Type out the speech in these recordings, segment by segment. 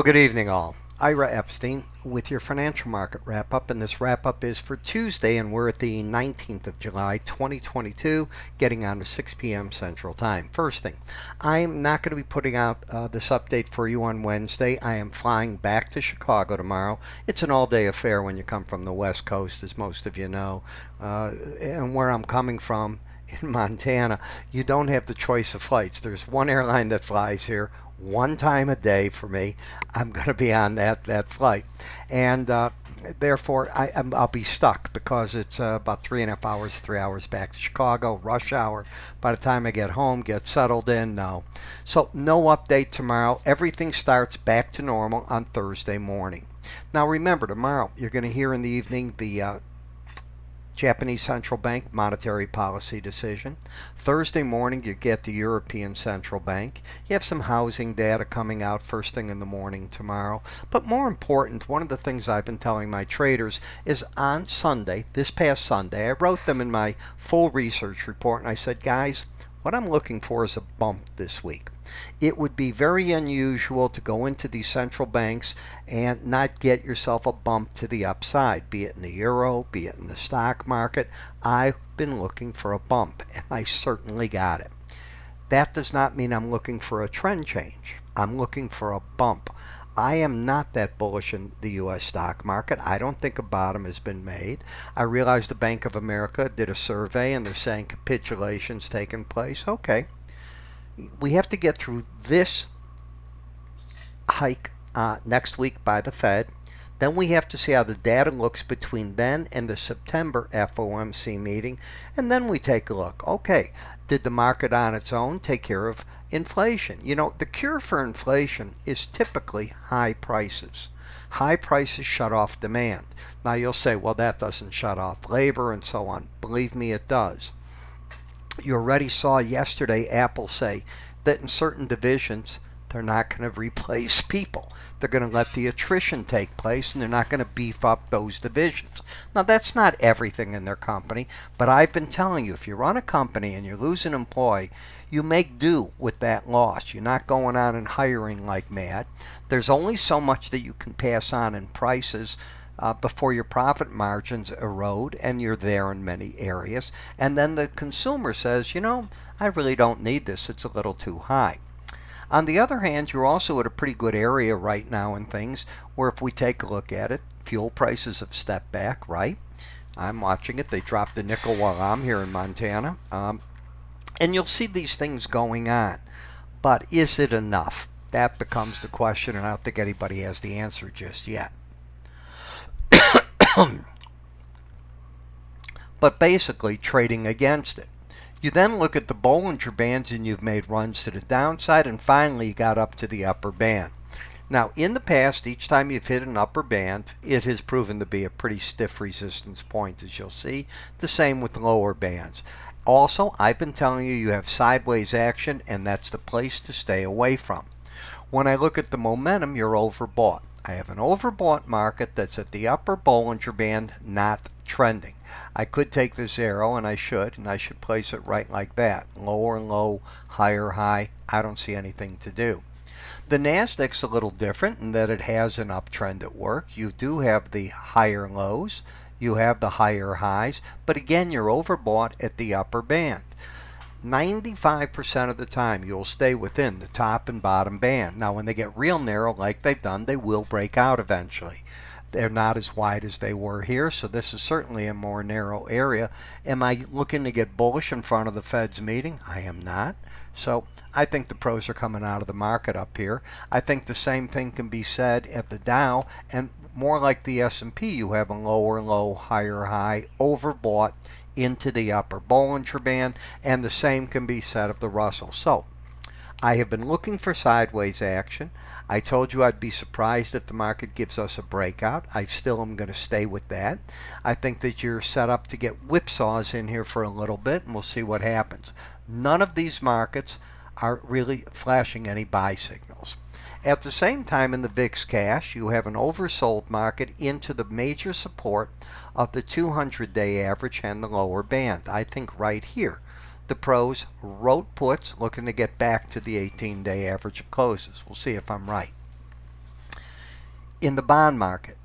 good evening all. Ira Epstein with your financial market wrap-up, and this wrap-up is for Tuesday, and we're at the 19th of July 2022, getting on to 6 p.m. Central Time. First thing, I'm not going to be putting out this update for you on Wednesday. I am flying back to Chicago tomorrow. It's an all-day affair when you come from the West Coast, as most of you know, and where I'm coming from in Montana, you don't have the choice of flights. There's one airline that flies here one time a day for me. I'm going to be on that flight, and therefore I'll be stuck because it's about 3.5 hours, 3 hours back to Chicago, rush hour. By the time I get home, get settled in, no. So no update tomorrow. Everything starts back to normal on Thursday morning. Now remember, tomorrow you're going to hear in the evening the Japanese Central Bank monetary policy decision. Thursday morning, you get the European Central Bank. You have some housing data coming out first thing in the morning tomorrow. But more important, one of the things I've been telling my traders is on Sunday, this past Sunday, I wrote them in my full research report, and I said, guys, what I'm looking for is a bump this week. It would be very unusual to go into these central banks and not get yourself a bump to the upside, be it in the euro, be it in the stock market. I've been looking for a bump, and I certainly got it. That does not mean I'm looking for a trend change. I'm looking for a bump. I am not that bullish in the U.S. stock market. I don't think a bottom has been made. I realize the Bank of America did a survey and they're saying capitulation's taken place. Okay. We have to get through this hike next week by the Fed. Then we have to see how the data looks between then and the September FOMC meeting. And then we take a look. Okay, did the market on its own take care of inflation? You know, the cure for inflation is typically high prices. High prices shut off demand. Now you'll say, well, that doesn't shut off labor and so on. Believe me, it does. You already saw yesterday Apple say that in certain divisions, they're not going to replace people. They're going to let the attrition take place, and they're not going to beef up those divisions. Now, that's not everything in their company, but I've been telling you, if you run a company and you lose an employee, you make do with that loss. You're not going out and hiring like mad. There's only so much that you can pass on in prices before your profit margins erode, and you're there in many areas. And then the consumer says, you know, I really don't need this. It's a little too high. On the other hand, you're also at a pretty good area right now in things where if we take a look at it, fuel prices have stepped back, right? I'm watching it. They dropped the nickel while I'm here in Montana. And you'll see these things going on. But is it enough? That becomes the question, and I don't think anybody has the answer just yet. But basically trading against it. You then look at the Bollinger Bands and you've made runs to the downside, and finally you got up to the upper band. Now in the past, each time you've hit an upper band, it has proven to be a pretty stiff resistance point, as you'll see. The same with lower bands. Also, I've been telling you, you have sideways action, and that's the place to stay away from. When I look at the momentum, you're overbought. I have an overbought market that's at the upper Bollinger Band, not trending. I could take this arrow, and I should place it right like that. Lower low, higher high. I don't see anything to do. The Nasdaq's a little different in that it has an uptrend at work. You do have the higher lows. You have the higher highs. But again, you're overbought at the upper band. 95% of the time you'll stay within the top and bottom band. Now when they get real narrow like they've done, they will break out eventually. They're not as wide as they were here, so this is certainly a more narrow area. Am I looking to get bullish in front of the Fed's meeting? I am not. So I think the pros are coming out of the market up here. I think the same thing can be said at the Dow, and more like the S&P, you have a lower low, higher high, overbought into the upper Bollinger Band, and the same can be said of the Russell. So I have been looking for sideways action. I told you I'd be surprised if the market gives us a breakout. I still am going to stay with that. I think that you're set up to get whipsaws in here for a little bit, and we'll see what happens. None of these markets are really flashing any buy signals. At the same time, in the VIX cash, you have an oversold market into the major support of the 200-day average and the lower band. I think right here, the pros wrote puts looking to get back to the 18-day average of closes. We'll see if I'm right. In the bond market,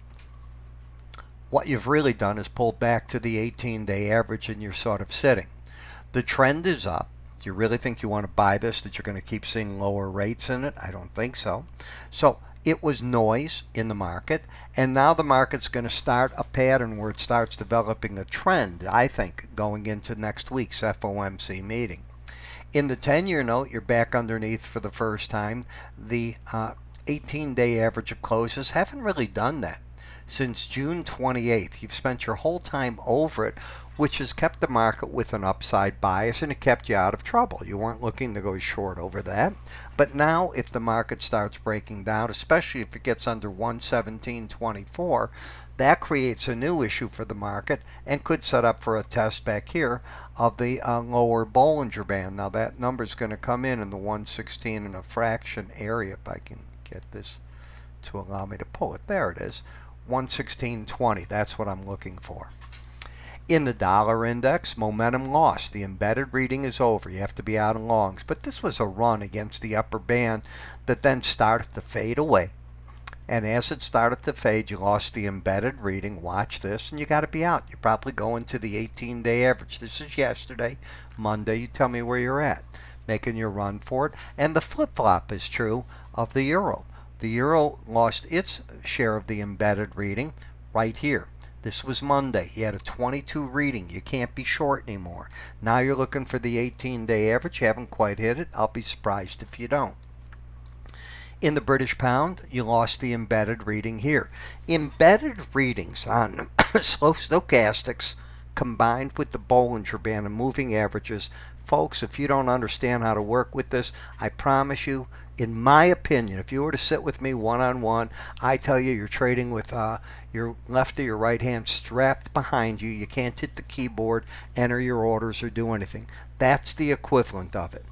what you've really done is pulled back to the 18-day average and you're sort of sitting. The trend is up. Do you really think you want to buy this, that you're going to keep seeing lower rates in it? I don't think so. So it was noise in the market, and now the market's going to start a pattern where it starts developing a trend, I think, going into next week's FOMC meeting. In the 10-year note, you're back underneath for the first time. The 18-day average of closes haven't really done that since June 28th. You've spent your whole time over it, which has kept the market with an upside bias, and it kept you out of trouble. You weren't looking to go short over that. But now if the market starts breaking down, especially if it gets under 117.24, that creates a new issue for the market and could set up for a test back here of the lower Bollinger Band. Now that number is going to come in the 116 and a fraction area, if I can get this to allow me to pull it. There it is. 116.20. That's what I'm looking for. In the dollar index, momentum lost. The embedded reading is over. You have to be out in longs. But this was a run against the upper band that then started to fade away. And as it started to fade, you lost the embedded reading. Watch this, and you got to be out. You're probably going to the 18-day average. This is yesterday, Monday. You tell me where you're at, making your run for it. And the flip-flop is true of the euro. The euro lost its share of the embedded reading right here. This was Monday. You had a 22 reading. You can't be short anymore. Now you're looking for the 18-day average. You haven't quite hit it. I'll be surprised if you don't. In the British pound, you lost the embedded reading here. Embedded readings on slow stochastics combined with the Bollinger Band and moving averages. Folks, if you don't understand how to work with this, I promise you, in my opinion, if you were to sit with me one-on-one, I tell you you're trading with your left or your right hand strapped behind you. You can't hit the keyboard, enter your orders, or do anything. That's the equivalent of it.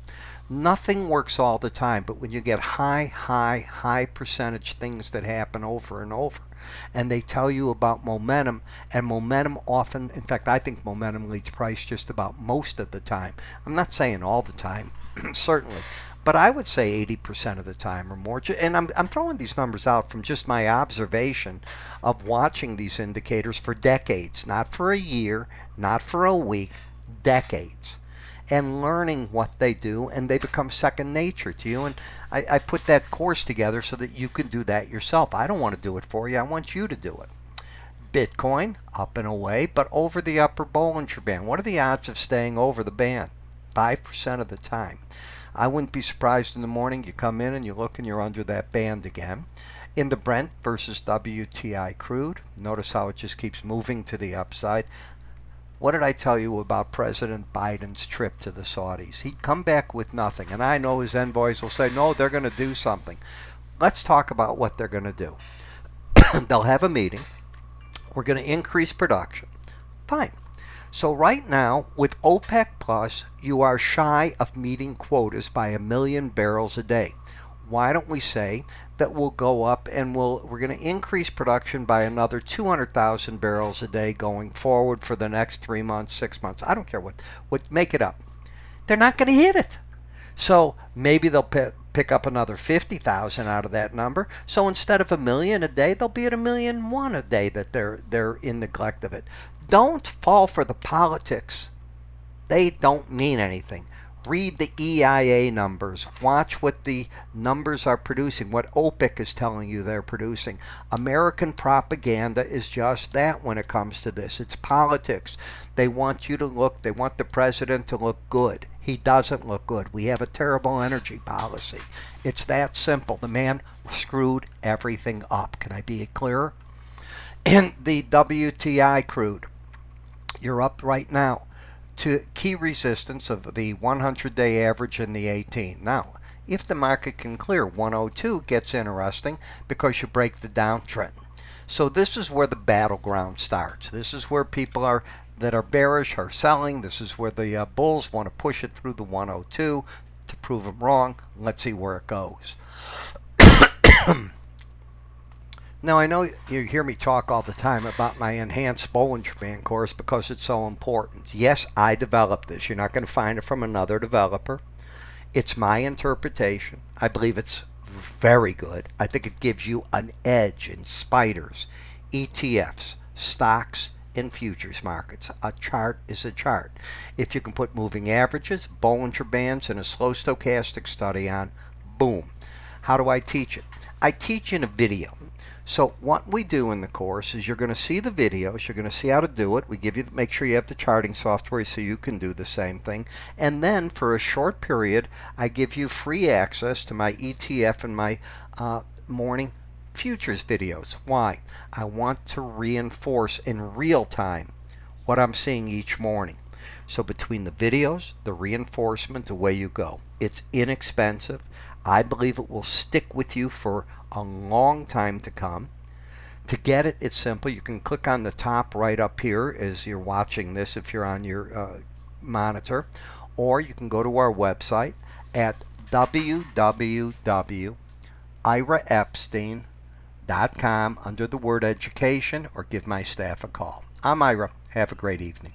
Nothing works all the time, but when you get high percentage things that happen over and over, and they tell you about momentum, and momentum often, in fact, I think momentum leads price just about most of the time. I'm not saying all the time, certainly, but I would say 80% of the time or more. And I'm throwing these numbers out from just my observation of watching these indicators for decades, not for a year, not for a week, decades. And learning what they do, and they become second nature to you. And I put that course together so that you can do that yourself. I don't want to do it for you. I want you to do it. Bitcoin, up and away, but over the upper Bollinger Band. What are the odds of staying over the band? 5% of the time. I wouldn't be surprised in the morning you come in and you look and you're under that band again. In the Brent versus WTI crude, notice how it just keeps moving to the upside. What did I tell you about President Biden's trip to the Saudis? He'd come back with nothing. And I know his envoys will say, no, they're going to do something. Let's talk about what they're going to do. They'll have a meeting. We're going to increase production. Fine. So right now, with OPEC Plus, you are shy of meeting quotas by 1 million barrels a day. Why don't we say that we'll go up and we're going to increase production by another 200,000 barrels a day going forward for the next 3 months, 6 months. I don't care what make it up. They're not going to hit it. So maybe they'll pick up another 50,000 out of that number. So instead of 1 million a day, they'll be at 1,000,001 a day that they're in neglect of it. Don't fall for the politics. They don't mean anything. Read the EIA numbers. Watch what the numbers are producing, what OPEC is telling you they're producing. American propaganda is just that when it comes to this. It's politics. They want you to look, they want the president to look good. He doesn't look good. We have a terrible energy policy. It's that simple. The man screwed everything up. Can I be clearer? And the WTI crude, you're up right now to key resistance of the 100-day average and the 18. Now, if the market can clear 102, gets interesting because you break the downtrend. So this is where the battleground starts. This is where people that are bearish are selling. This is where the bulls want to push it through the 102 to prove them wrong. Let's see where it goes. Now, I know you hear me talk all the time about my enhanced Bollinger Band course because it's so important. Yes, I developed this. You're not going to find it from another developer. It's my interpretation. I believe it's very good. I think it gives you an edge in spiders, ETFs, stocks, and futures markets. A chart is a chart. If you can put moving averages, Bollinger Bands, and a slow stochastic study on, boom. How do I teach it? I teach in a video. So what we do in the course is you're going to see the videos, you're going to see how to do it. We give you, make sure you have the charting software so you can do the same thing. And then for a short period, I give you free access to my ETF and my morning futures videos. Why? I want to reinforce in real time what I'm seeing each morning. So between the videos, the reinforcement, away you go. It's inexpensive. I believe it will stick with you for a long time to come. To get it, it's simple. You can click on the top right up here as you're watching this if you're on your monitor, or you can go to our website at www.iraepstein.com under the word education, or give my staff a call. I'm Ira. Have a great evening.